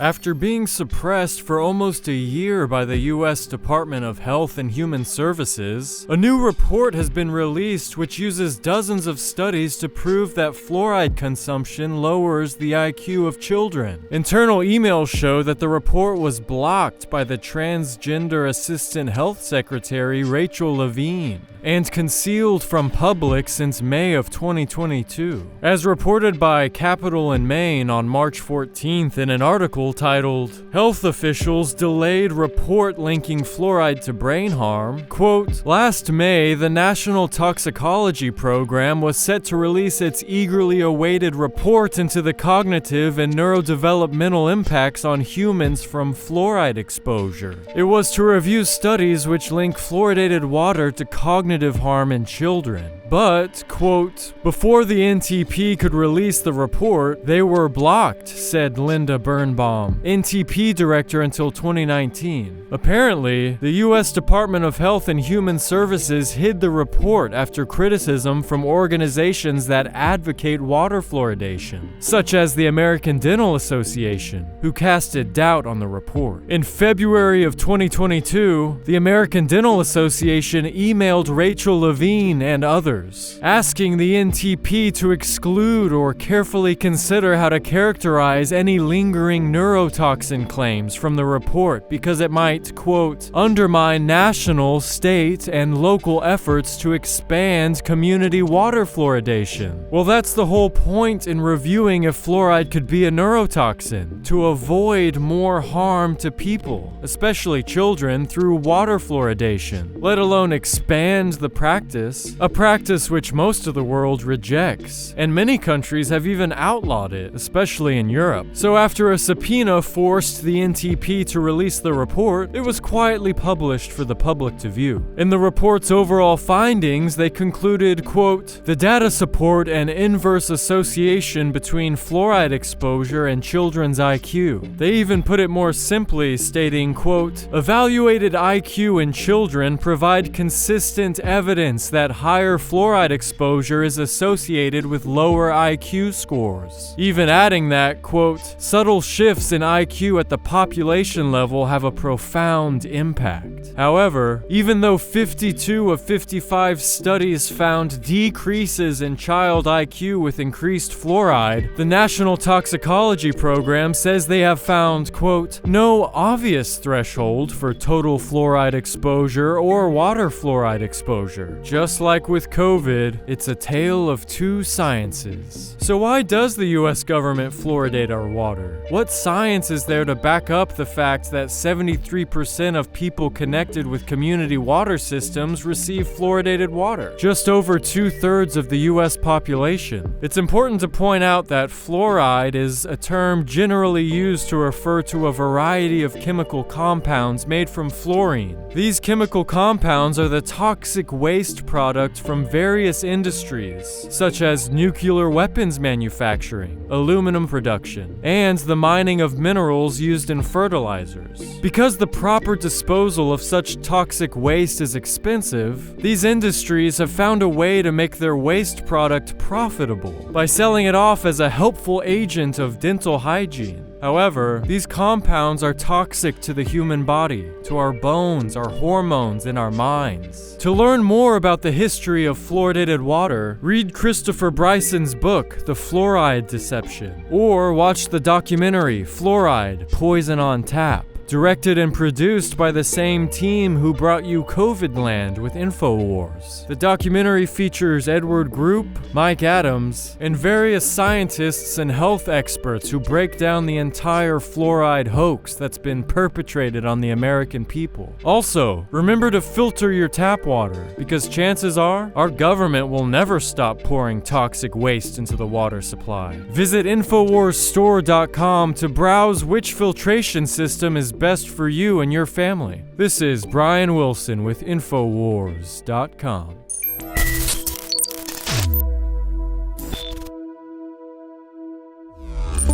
After being suppressed for almost a year by the U.S. Department of Health and Human Services, a new report has been released which uses dozens of studies to prove that fluoride consumption lowers the IQ of children. Internal emails show that the report was blocked by the Transgender Assistant Health Secretary Rachel Levine and concealed from public since May of 2022. As reported by Capital and Maine on March 14th in an article titled, "Health Officials Delayed Report Linking Fluoride to Brain Harm," quote, "Last May, the National Toxicology Program was set to release its eagerly awaited report into the cognitive and neurodevelopmental impacts on humans from fluoride exposure. It was to review studies which link fluoridated water to cognitive harm in children. But, quote, before the NTP could release the report, they were blocked," said Linda Birnbaum, NTP director until 2019. Apparently, the U.S. Department of Health and Human Services hid the report after criticism from organizations that advocate water fluoridation, such as the American Dental Association, who casted doubt on the report. In February of 2022, the American Dental Association emailed Rachel Levine and others, asking the NTP to exclude or carefully consider how to characterize any lingering neurotoxin claims from the report because it might, quote, undermine national, state, and local efforts to expand community water fluoridation. Well, that's the whole point in reviewing if fluoride could be a neurotoxin, to avoid more harm to people, especially children, through water fluoridation, let alone expand the practice, a practice which most of the world rejects, and many countries have even outlawed it, especially in Europe. So after a subpoena forced the NTP to release the report, it was quietly published for the public to view. In the report's overall findings, they concluded, quote, the data support an inverse association between fluoride exposure and children's IQ. They even put it more simply, stating, quote, evaluated IQ in children provide consistent evidence that higher fluoride exposure is associated with lower IQ scores. Even adding that, quote, subtle shifts in IQ at the population level have a profound impact. However, even though 52 of 55 studies found decreases in child IQ with increased fluoride, the National Toxicology Program says they have found, quote, no obvious threshold for total fluoride exposure or water fluoride exposure. Just like with COVID, it's a tale of two sciences. So why does the US government fluoridate our water? What science is there to back up the fact that 73% of people connected with community water systems receive fluoridated water? Just over 2/3 of the US population. It's important to point out that fluoride is a term generally used to refer to a variety of chemical compounds made from fluorine. These chemical compounds are the toxic waste product from various industries, such as nuclear weapons manufacturing, aluminum production, and the mining of minerals used in fertilizers. Because the proper disposal of such toxic waste is expensive, these industries have found a way to make their waste product profitable by selling it off as a helpful agent of dental hygiene. However, these compounds are toxic to the human body, to our bones, our hormones, and our minds. To learn more about the history of fluoridated water, read Christopher Bryson's book, The Fluoride Deception, or watch the documentary Fluoride, Poison on Tap, directed and produced by the same team who brought you COVIDland with InfoWars. The documentary features Edward Group, Mike Adams, and various scientists and health experts who break down the entire fluoride hoax that's been perpetrated on the American people. Also, remember to filter your tap water, because chances are our government will never stop pouring toxic waste into the water supply. Visit InfoWarsStore.com to browse which filtration system is best for you and your family. This is Brian Wilson with InfoWars.com.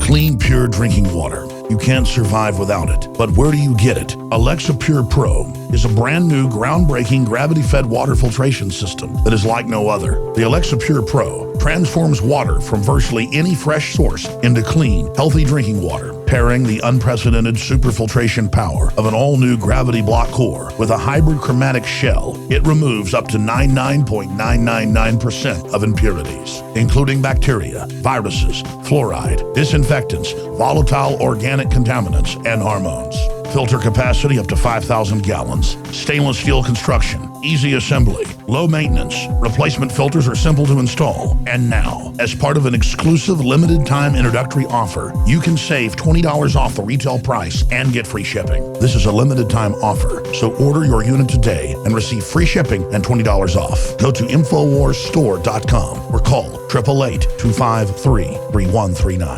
Clean, pure drinking water. You can't survive without it. But where do you get it? Alexa Pure Pro is a brand new, groundbreaking gravity-fed water filtration system that is like no other. The Alexa Pure Pro transforms water from virtually any fresh source into clean, healthy drinking water, pairing the unprecedented superfiltration power of an all-new gravity block core with a hybrid chromatic shell. It removes up to 99.999% of impurities, including bacteria, viruses, fluoride, disinfectants, volatile organic contaminants, and hormones. Filter capacity up to 5,000 gallons. Stainless steel construction, easy assembly, low maintenance. Replacement filters are simple to install. And now, as part of an exclusive limited time introductory offer, you can save $20 off the retail price and get free shipping. This is a limited time offer, so order your unit today and receive free shipping and $20 off. Go to InfoWarsStore.com or call 888-253-3139.